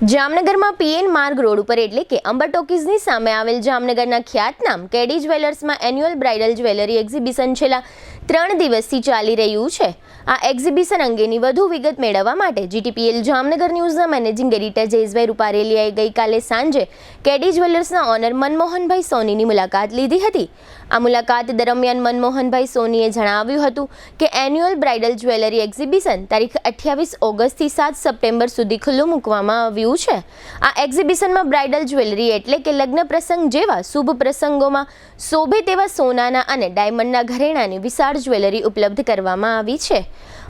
જામનગરમાં પીએન માર્ગ રોડ ઉપર એટલે કે અંબર ટોકીઝની સામે આવેલ જામનગરના ખ્યાતનામ કેડી જ્વેલર્સમાં એન્યુઅલ બ્રાઇડલ જ્વેલરી એક્ઝિબિશન છેલ્લા 3 દિવસથી ચાલી રહ્યું છે। આ એક્ઝિબિશન અંગેની વધુ વિગત મેળવવા માટે જીટીપીએલ જામનગર ન્યૂઝના મેનેજિંગ એડિટર જયેશભાઈ રૂપારેલિયાએ ગઈકાલે સાંજે કેડી જ્વેલર્સના ઓનર મનમોહનભાઈ સોનીની મુલાકાત લીધી હતી। આ મુલાકાત દરમિયાન મનમોહનભાઈ સોનીએ જણાવ્યું હતું કે એન્યુઅલ બ્રાઇડલ જ્વેલરી એક્ઝિબિશન તારીખ 28 ઓગસ્ટથી 7 સપ્ટેમ્બર સુધી ખુલ્લું મૂકવામાં આવ્યું છે। આ એક્ઝિબિશનમાં બ્રાઇડલ જ્વેલરી એટલે કે લગ્ન પ્રસંગ જેવા શુભ પ્રસંગોમાં શોભે તેવા સોનાના અને ડાયમંડના ઘરેણાની વિશાળ જ્વેલરી ઉપલબ્ધ કરવામાં આવી છે।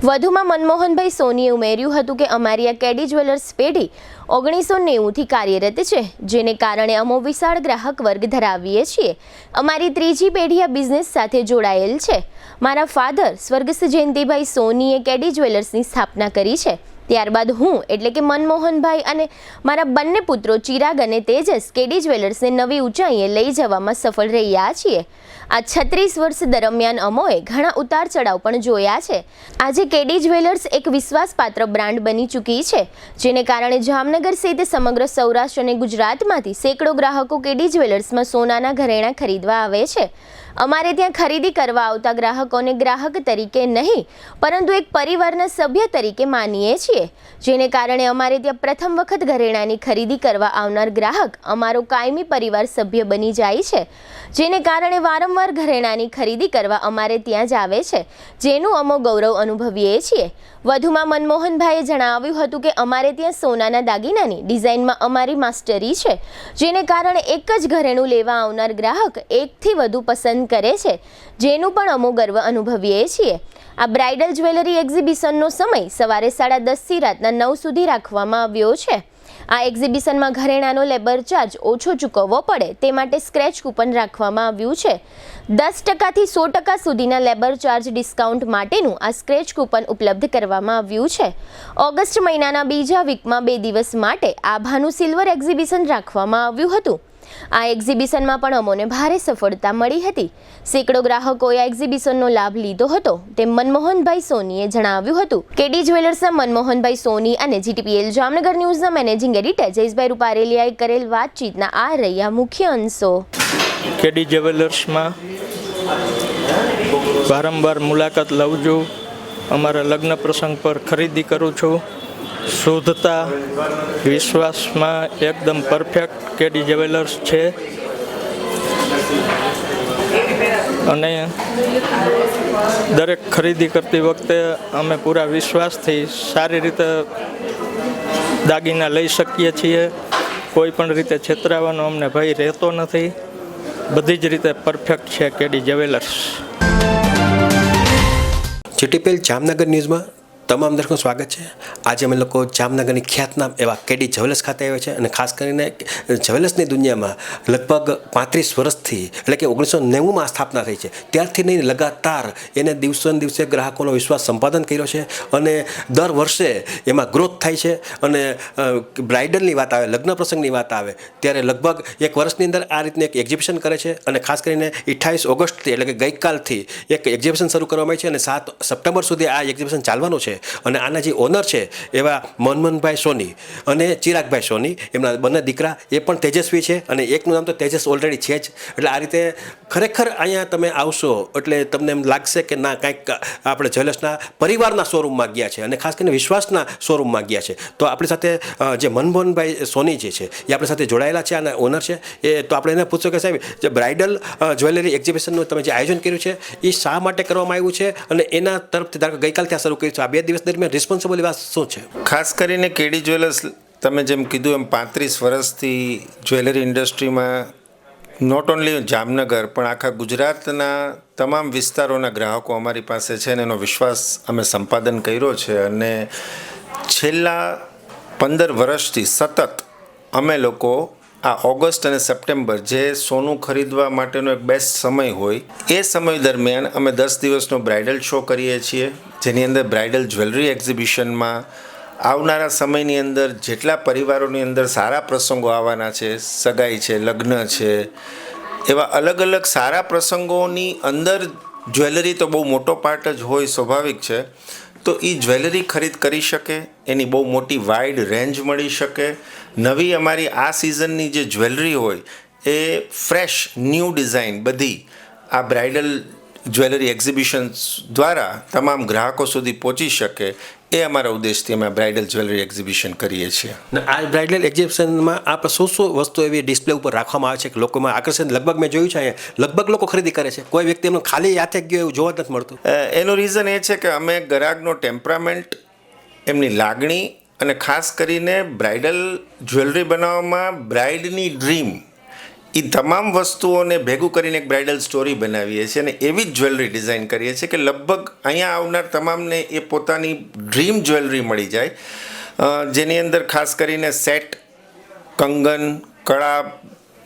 વધુમાં મનમોહનભાઈ સોનીએ ઉમેર્યું હતું કે અમારી આ કેડી જ્વેલર્સ પેઢી 1990થી કાર્યરત છે, જેને કારણે અમે વિશાળ ગ્રાહક વર્ગ ધરાવીએ છીએ। અમારી ત્રીજી પેઢી આ બિઝનેસ સાથે જોડાયેલ છે। મારા ફાધર સ્વર્ગસ્થ જયંતિભાઈ સોનીએ કેડી જ્વેલર્સની સ્થાપના કરી છે। ત્યારબાદ હું એટલે કે મનમોહનભાઈ અને મારા બંને પુત્રો ચિરાગ અને તેજસ કેડી જ્વેલર્સને નવી ઊંચાઈએ લઈ જવામાં સફળ રહ્યા છીએ। આ 36 વર્ષ દરમિયાન અમોએ ઘણા ઉતાર ચઢાવ પણ જોયા છે। આજે કેડી જ્વેલર્સ એક વિશ્વાસપાત્ર બ્રાન્ડ બની ચૂકી છે, જેને કારણે જામનગર સહિત સમગ્ર સૌરાષ્ટ્ર અને ગુજરાતમાંથી સેંકડો ગ્રાહકો કેડી જ્વેલર્સમાં સોનાના ઘરેણાં ખરીદવા આવે છે। અમારે ત્યાં ખરીદી કરવા આવતા ગ્રાહકોને ગ્રાહક તરીકે નહીં પરંતુ એક પરિવારના સભ્ય તરીકે માનીએ છીએ, જેને કારણે અમારે ત્યાં પ્રથમ વખત ઘરેણાંની ખરીદી કરવા આવનાર ગ્રાહક અમારો કાયમી પરિવાર સભ્ય બની જાય છે, જેને કારણે વારંવાર ઘરેણાંની ખરીદી કરવા અમારે ત્યાં જ આવે છે, જેનું અમે ગૌરવ અનુભવીએ છીએ। વધુમાં મનમોહનભાઈએ જણાવ્યું હતું કે અમારે ત્યાં સોનાના દાગીનાની ડિઝાઇનમાં અમારી માસ્ટરી છે, જેને કારણે એક જ ઘરેણું લેવા આવનાર ગ્રાહક એકથી વધુ પસંદ કરે છે, જેનું પણ અમે ગર્વ અનુભવીએ છીએ। આ બ્રાઇડલ જ્વેલરી એક્ઝિબિશનનો સમય સવારે 10:30 થી રાતના 9 સુધી રાખવામાં આવ્યો છે। આ એક્ઝિબિશનમાં ઘરેણાનો લેબર ચાર્જ ઓછો ચૂકવવો પડે તે માટે સ્ક્રેચ કૂપન રાખવામાં આવ્યું છે। 10% થી 100% સુધીના લેબર ચાર્જ ડિસ્કાઉન્ટ માટેનું આ સ્ક્રેચ કૂપન ઉપલબ્ધ કરવામાં આવ્યું છે। ઓગસ્ટ મહિનાના બીજા વીકમાં 2 દિવસ માટે આભાનું સિલ્વર એક્ઝિબિશન રાખવામાં આવ્યું હતું। આ એક્ઝિબિશનમાં પણ અમોને ભારે સફળતા મળી હતી। સેંકડો ગ્રાહકોએ આ એક્ઝિબિશનનો લાભ લીધો હતો તેમ મનમોહનભાઈ સોનીએ જણાવ્યું હતું। કેડી જ્વેલર્સના મનમોહનભાઈ સોની અને જીટીપીએલ જામનગર ન્યૂઝના મેનેજિંગ એડિટર જયેશભાઈ રૂપારેલિયાએ કરેલ વાતચીતના આ રહ્યા મુખ્ય અંશો। કેડી જ્વેલર્સમાં વારંવાર મુલાકાત લઉં છું। અમારા લગ્ન પ્રસંગ પર ખરીદી કરું છું। શુદ્ધતા વિશ્વાસમાં એકદમ પરફેક્ટ કેડી જ્વેલર્સ છે અને દરેક ખરીદી કરતી વખતે અમે પૂરા વિશ્વાસથી સારી રીતે દાગીના લઈ શકીએ છીએ। કોઈ પણ રીતે છેતરાવાનો અમને ભય રહેતો નથી। બધી જ રીતે પરફેક્ટ છે કેડી જ્વેલર્સ। જીટીપીએલ જામનગર ન્યૂઝમાં તમામ દર્શકોનું સ્વાગત છે। આજે અમે લોકો જામનગરની ખ્યાતનામ એવા કેડી જ્વેલર્સ ખાતે આવ્યા છે અને ખાસ કરીને જ્વેલર્સની દુનિયામાં લગભગ 35 વર્ષથી એટલે કે 1990માં સ્થાપના થઈ છે, ત્યારથી નહીં લગાતાર એને દિવસે ને દિવસે ગ્રાહકોનો વિશ્વાસ સંપાદન કર્યો છે અને દર વર્ષે એમાં ગ્રોથ થાય છે। અને બ્રાઇડલની વાત આવે, લગ્ન પ્રસંગની વાત આવે ત્યારે લગભગ એક વર્ષની અંદર આ રીતની એક એક્ઝિબિશન કરે છે અને ખાસ કરીને 28 ઓગસ્ટથી એટલે કે ગઈકાલથી એક એક્ઝિબિશન શરૂ કરવામાં આવી છે અને 7 સપ્ટેમ્બર સુધી આ એક્ઝિબિશન ચાલવાનું છે। અને આના જે ઓનર છે એવા મનમોહનભાઈ સોની અને ચિરાગભાઈ સોની, એમના બંને દીકરા એ પણ તેજસ્વી છે અને એકનું નામ તો તેજસ ઓલરેડી છે જ। એટલે આ રીતે ખરેખર અહીંયા તમે આવશો એટલે તમને એમ લાગશે કે ના કાંઈક આપણે જ્વેલર્સના પરિવારના શોરૂમમાં ગયા છે અને ખાસ કરીને વિશ્વાસના શોરૂમમાં ગયા છે। તો આપણી સાથે જે મનમોહનભાઈ સોની જે છે એ આપણી સાથે જોડાયેલા છે અને ઓનર છે એ, તો આપણે એને પૂછો કે સાહેબ જે બ્રાઇડલ જ્વેલરી એક્ઝિબિશનનું તમે જે આયોજન કર્યું છે એ શા માટે કરવામાં આવ્યું છે અને એના તરફથી ધારો કે ગઈકાલ ત્યાં શરૂ કર્યું છે, આ 2 દિવસ દરમિયાન રિસ્પોન્સિબલ વાત શું છે? ખાસ કરીને કેડી જ્વેલર્સ તમે જેમ કીધું એમ 35 વર્ષથી જ્વેલરી ઇન્ડસ્ટ્રીમાં નોટ ઓન્લી જામનગર પણ આખા ગુજરાતના તમામ વિસ્તારોના ગ્રાહકો અમારી પાસે છે અને એનો વિશ્વાસ અમે સંપાદન કર્યો છે અને છેલ્લા 15 વર્ષથી સતત અમે લોકો આ ઓગસ્ટ અને સપ્ટેમ્બર જે સોનું ખરીદવા માટેનો એક બેસ્ટ સમય હોય એ સમય દરમિયાન અમે 10 દિવસનો બ્રાઇડલ શો કરીએ છીએ, જેની અંદર બ્રાઇડલ જ્વેલરી એક્ઝિબિશનમાં આવનારા સમયની અંદર જેટલા પરિવારોની અંદર સારા પ્રસંગો આવવાના છે, સગાઈ છે, લગ્ન છે, એવા અલગ અલગ સારા પ્રસંગોની અંદર જ્વેલરી તો બહુ મોટો પાર્ટ જ હોય, સ્વાભાવિક છે। તો એ જ્વેલરી ખરીદ કરી શકે, એની બહુ મોટી વાઇડ રેન્જ મળી શકે. નવી અમારી આ સિઝનની જે જ્વેલરી હોય એ ફ્રેશ ન્યૂ ડિઝાઇન બધી આ બ્રાઇડલ જ્વેલરી એક્ઝિબિશન્સ દ્વારા તમામ ગ્રાહકો સુધી પહોંચી શકે, એ અમારા ઉદ્દેશથી અમે બ્રાઇડલ જ્વેલરી એક્ઝિબિશન કરીએ છીએ. આ બ્રાઇડલ એક્ઝિબિશનમાં આપણે શું વસ્તુ એવી ડિસ્પ્લે ઉપર રાખવામાં આવે છે કે લોકોમાં આકર્ષણ લગભગ મેં જોયું છે અહીંયા લગભગ લોકો ખરીદી કરે છે, કોઈ વ્યક્તિ એમનો ખાલી હાથે ગયો એવું જોવા નથી મળતું. એનું રીઝન એ છે કે અમે ગ્રાહકનો ટેમ્પરામેન્ટ, એમની લાગણી અને ખાસ કરીને બ્રાઇડલ જ્વેલરી બનાવવામાં બ્રાઇડની ડ્રીમ, એ તમામ વસ્તુઓને ભેગું કરીને એક બ્રાઇડલ સ્ટોરી બનાવીએ છીએ અને એવી જ જ્વેલરી ડિઝાઇન કરીએ છીએ કે લગભગ અહીંયા આવનાર તમામને એ પોતાની ડ્રીમ જ્વેલરી મળી જાય, જેની અંદર ખાસ કરીને સેટ, કંગન, કળા,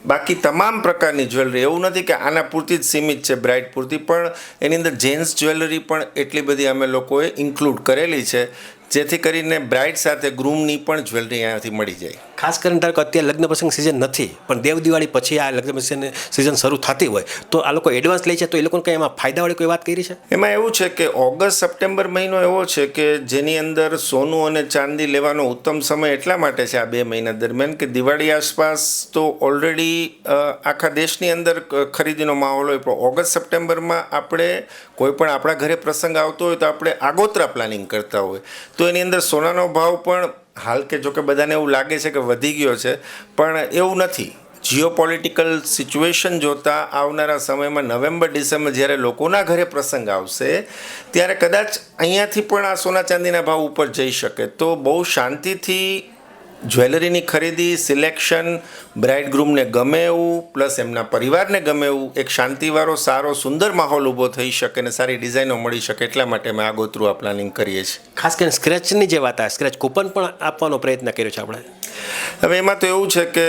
બાકી તમામ પ્રકારની જ્વેલરી. એવું નથી કે આના પૂરતી જ સીમિત છે બ્રાઇડ પૂરતી, પણ એની અંદર જેન્ટ્સ જ્વેલરી પણ એટલી બધી અમે લોકોએ ઇન્ક્લુડ કરેલી છે, જેથી કરીને બ્રાઇડ સાથે ગ્રૂમની પણ જ્વેલરી અહીંયાથી મળી જાય. ખાસ કરીને ધારો કે અત્યારે લગ્ન પ્રસંગ સિઝન નથી, પણ દેવ દિવાળી પછી આ લગ્ન પ્રસંગ સિઝન શરૂ થતી હોય તો આ લોકો એડવાન્સ લે છે, તો એ લોકોને કંઈ એમાં ફાયદાવાળી કોઈ વાત કરી છે? એમાં એવું છે કે ઓગસ્ટ સપ્ટેમ્બર મહિનો એવો છે કે જેની અંદર સોનું અને ચાંદી લેવાનો ઉત્તમ સમય એટલા માટે છે આ 2 મહિના દરમિયાન કે દિવાળી આસપાસ તો ઓલરેડી આખા દેશની અંદર ખરીદીનો માહોલ હોય, પણ ઓગસ્ટ સપ્ટેમ્બરમાં આપણે કોઈ પણ આપણા ઘરે પ્રસંગ આવતો હોય તો આપણે આગોતરા પ્લાનિંગ કરતા હોય, તો એની અંદર સોનાનો ભાવ પણ હાલ કે જો કે બધાને એવું લાગે છે કે વધી ગયો છે, પણ એવું નથી. જીઓપોલિટિકલ સિચ્યુએશન જોતાં આવનારા સમયમાં નવેમ્બર ડિસેમ્બર જ્યારે લોકોના ઘરે પ્રસંગ આવશે ત્યારે કદાચ અહીંયાથી પણ આ સોના ચાંદીના ભાવ ઉપર જઈ શકે. તો બહુ શાંતિથી જ્વેલરીની ખરીદી, સિલેક્શન બ્રાઇડ ગ્રૂમને ગમે એવું પ્લસ એમના પરિવારને ગમે એવું એક શાંતિવાળો સારો સુંદર માહોલ ઊભો થઈ શકે અને સારી ડિઝાઇનો મળી શકે, એટલા માટે અમે આગોતરું આ પ્લાનિંગ કરીએ છીએ. ખાસ કરીને સ્ક્રેચની જે વાત આવે, સ્ક્રેચ કૂપન પણ આપવાનો પ્રયત્ન કર્યો છે આપણે. હવે એમાં તો એવું છે કે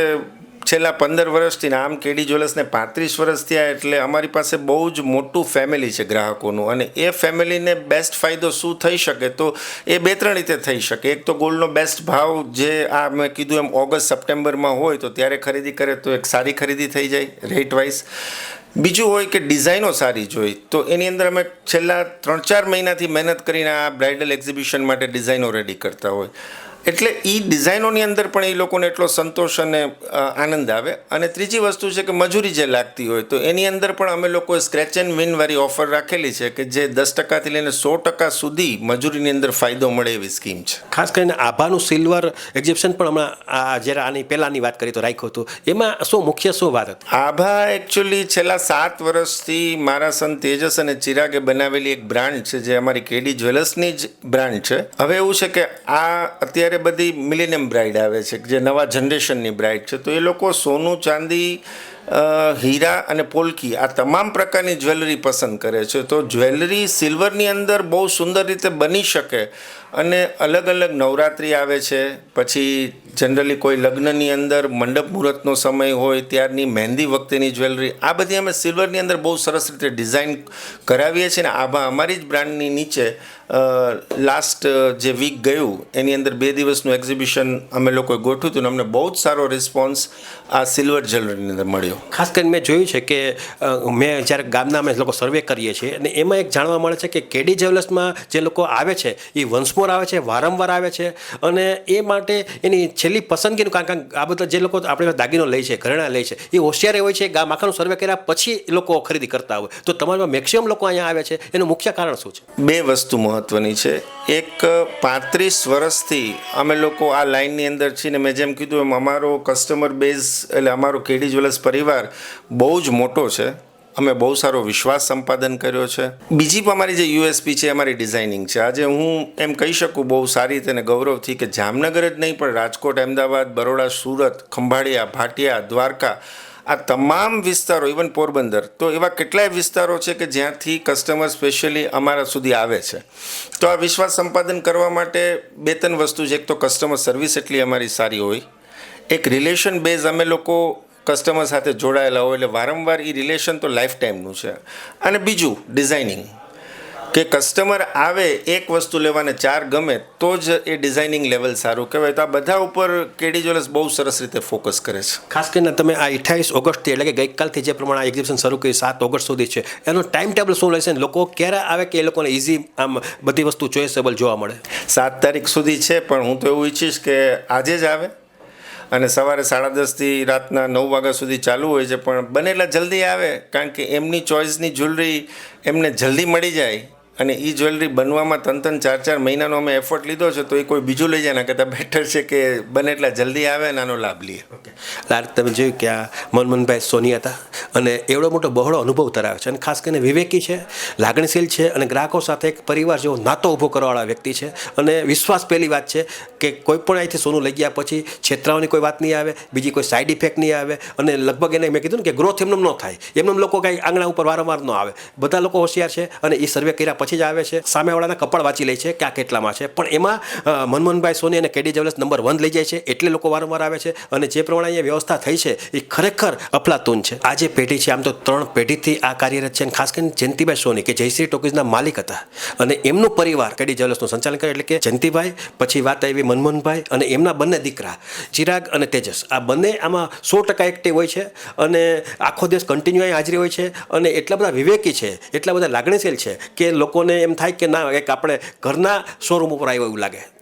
છેલ્લા 15 વર્ષથી આમ કેડી જ્વેલર્સને 35 વર્ષ થયા, એટલે અમારી પાસે બહુ જ મોટું ફેમિલી છે ગ્રાહકોનું, અને એ ફેમિલીને બેસ્ટ ફાયદો શું થઈ શકે તો એ 2-3 રીતે થઈ શકે. એક તો ગોલ્ડનો બેસ્ટ ભાવ જે આ મેં કીધું એમ ઓગસ્ટ સપ્ટેમ્બરમાં હોય તો ત્યારે ખરીદી કરે તો એક સારી ખરીદી થઈ જાય રેટ વાઇઝ. બીજું હોય કે ડિઝાઇનો સારી જોઈ, તો એની અંદર અમે છેલ્લા 3-4 મહિનાથી મહેનત કરીને આ બ્રાઇડલ એક્ઝિબિશન માટે ડિઝાઇનો રેડી કરતા હોય, એટલે એ ડિઝાઇનોની અંદર પણ એ લોકોને એટલો સંતોષ અને આનંદ આવે. અને ત્રીજી વસ્તુ છે કે મજૂરી જે લાગતી હોય તો એની અંદર પણ અમે લોકોએ સ્ક્રેચ એન્ડ વિન વાળી ઓફર રાખેલી છે કે જે 10%થી લઈને 100% સુધી મજૂરીની અંદર ફાયદો મળે એવી સ્કીમ છે. ખાસ કરીને આભાનું સિલ્વર એક્ઝિબિશન પણ હમણાં જ્યારે આની પહેલાંની વાત કરી તો રાખ્યું હતું, એમાં શું મુખ્ય શું વાત હતી? આભા એકચ્યુઅલી છેલ્લા 7 વર્ષથી મારા સન તેજસ અને ચિરાગે બનાવેલી એક બ્રાન્ડ છે જે અમારી કેડી જ્વેલર્સની જ બ્રાન્ડ છે. હવે એવું છે કે આ અત્યારે બધી મિલેનિયમ બ્રાઇડ આવે છે જે નવા જનરેશનની બ્રાઇડ છે, તો એ લોકો સોનું, ચાંદી, હીરા અને પોલકી આ તમામ પ્રકારની જ્વેલરી પસંદ કરે છે. તો જ્વેલરી સિલ્વરની અંદર બહુ સુંદર રીતે બની શકે, અને અલગ અલગ નવરાત્રિ આવે છે, પછી જનરલી કોઈ લગ્નની અંદર મંડપ મુહૂર્તનો સમય હોય ત્યારની મહેંદી વખતેની જ્વેલરી, આ બધી અમે સિલ્વરની અંદર બહુ સરસ રીતે ડિઝાઇન કરાવીએ છીએ. ને આભા અમારી જ બ્રાન્ડની નીચે લાસ્ટ જે વીક ગયું એની અંદર 2 દિવસનું એક્ઝિબિશન અમે લોકોએ ગોઠવ્યું હતું, અને અમને બહુ જ સારો રિસ્પોન્સ આ સિલ્વર જ્વેલરીની અંદર મળ્યો. ખાસ કરીને મેં જોયું છે કે મેં જ્યારે ગામના અમે લોકો સર્વે કરીએ છીએ અને એમાં એક જાણવા મળે છે કે કેડી જ્વેલર્સમાં જે લોકો આવે છે એ વન્સમોર આવે છે, વારંવાર આવે છે, અને એ માટે એની છેલ્લી પસંદગીનું કારણ આ બધા જે લોકો આપણે દાગીનો લે છે, ઘરેણાં લે છે, એ હોશિયાર હોય છે, ગામ આખાનું સર્વે કર્યા પછી લોકો ખરીદી કરતા હોય, તો તમારામાં મેક્સિમમ લોકો અહીંયા આવે છે, એનું મુખ્ય કારણ શું છે? 2 વસ્તુ મહત્વની છે. એક 35 વર્ષથી અમે લોકો આ લાઇનની અંદર છીએ, ને મેં જેમ કીધું એમ અમારો કસ્ટમર બેઝ એટલે અમારો કેડી જ્વેલર્સ પરિવાર બહુ જ મોટો છે. અમે બહુ સારો વિશ્વાસ સંપાદન કર્યો છે. બીજી પણ અમારી જે યુએસપી છે અમારી ડિઝાઇનિંગ છે. આજે હું એમ કહી શકું બહુ સારી રીતે અને ગૌરવથી કે જામનગર જ નહીં પણ રાજકોટ, અમદાવાદ, બરોડા, સુરત, ખંભાળિયા, ભાટિયા, દ્વારકા, આ તમામ વિસ્તારો, ઇવન પોરબંદર, તો એવા કેટલાય વિસ્તારો છે કે જ્યાંથી કસ્ટમર સ્પેશિયલી અમારા સુધી આવે છે. તો આ વિશ્વાસ સંપાદન કરવા માટે 2-3 વસ્તુ છે. એક તો કસ્ટમર સર્વિસ એટલી અમારી સારી હોય, એક રિલેશન બેઝ અમે લોકો કસ્ટમર સાથે જોડાયેલા હોય એટલે વારંવાર એ રિલેશન તો લાઈફ ટાઈમનું છે, અને બીજું ડિઝાઇનિંગ. કે કસ્ટમર આવે એક વસ્તુ લેવાને 4 ગમે તો જ એ ડિઝાઇનિંગ લેવલ સારું કહેવાય. તો આ બધા ઉપર કેડી જ્વેલર્સ બહુ સરસ રીતે ફોકસ કરે છે. ખાસ કરીને તમે આ 28 ઓગસ્ટથી એટલે કે ગઈકાલથી જે પ્રમાણે આ એક્ઝિબિશન શરૂ કરી 7 ઓગસ્ટ સુધી છે, એનો ટાઈમ ટેબલ શું રહેશે ને લોકો ક્યારે આવે કે એ લોકોને ઇઝી આમ બધી વસ્તુ ચોઇસેબલ જોવા મળે? 7 તારીખ સુધી છે, પણ હું તો એવું ઈચ્છીશ કે આજે જ આવે અને સવારે 10:30થી રાતના 9 વાગ્યા સુધી ચાલુ હોય છે, પણ બને એટલા જલ્દી આવે, કારણ કે એમની ચોઇસની જ્વેલરી એમને જલ્દી મળી જાય. અને એ જ્વેલરી બનવામાં 3-4 મહિનાનો અમે એફર્ટ લીધો છે, તો એ કોઈ બીજું લઈ જાય ને કરતાં બેટર છે કે બને એટલા જલ્દી આવે અને આનો લાભ લઈએ. તમે જોયું કે આ મનમોહનભાઈ સોની હતા અને એવડો મોટો બહોળો અનુભવ ધરાવે છે અને ખાસ કરીને વિવેકી છે, લાગણીશીલ છે અને ગ્રાહકો સાથે એક પરિવાર જેવો નાતો ઊભો કરવાવાળા વ્યક્તિ છે. અને વિશ્વાસ પહેલી વાત છે કે કોઈ પણ અહીંથી સોનું લઈ ગયા પછી છેતરાવાની કોઈ વાત નહીં આવે, બીજી કોઈ સાઈડ ઇફેક્ટ નહીં આવે. અને લગભગ એને મેં કીધું ને કે ગ્રોથ એમનેમ ન થાય, એમનેમ લોકો કાંઈ આંગણા ઉપર વારંવાર ન આવે. બધા લોકો હોશિયાર છે અને એ સર્વે કર્યા પછી જ આવે છે. સામેવાળાના કપાળ વાંચી લે છે કે આ કેટલામાં છે, પણ એમાં મનમોહનભાઈ સોની અને કેડી જ્વેલર્સ નંબર 1 લઈ જાય છે, એટલે લોકો વારંવાર આવે છે. અને જે પ્રમાણે અહીંયા વ્યવસ્થા થઈ છે એ ખરેખર અફલાતુન છે. આ જે પેઢી છે, આમ તો 3 પેઢીથી આ કાર્યરત છે. અને ખાસ કરીને જયંતિભાઈ સોની કે જયશ્રી ટોકીઝના માલિક હતા અને એમનું પરિવાર કેડી જ્વેલર્સનું સંચાલન કરે, એટલે કે જયંતિભાઈ, પછી વાત આવી મનમોહનભાઈ અને એમના બંને દીકરા ચિરાગ અને તેજસ. આ બંને આમાં 100% એક્ટિવ હોય છે અને આખો દિવસ કન્ટિન્યુ અહીં હાજરી હોય છે. અને એટલા બધા વિવેકી છે, એટલા બધા લાગણીશીલ છે કે લોકોને એમ થાય કે ના એક આપણે ઘરના શોરૂમ ઉપર આવ્યો એવું લાગે.